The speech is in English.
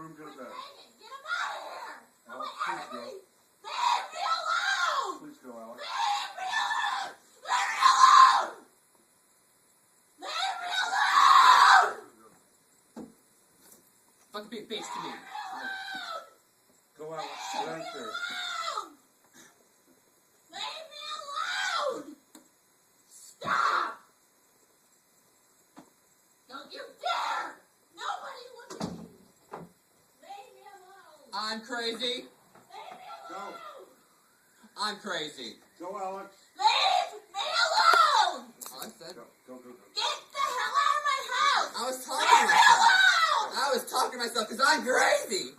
room, go to bed. Get him out of here! Alex, please go. Leave me alone! Please go, Alex. Leave me alone! Leave me alone! Leave me alone! Fucking big bitch to me. Go, Alex. Go downstairs. Leave me alone! Stop! Don't you dare! Nobody look at me! Leave me alone! I'm crazy. Leave me alone! I'm crazy. Go, Alex. Leave me alone! I said. Go. Get the hell out of my house! I was talking Leave to me myself. alone! I was talking to myself because I'm crazy.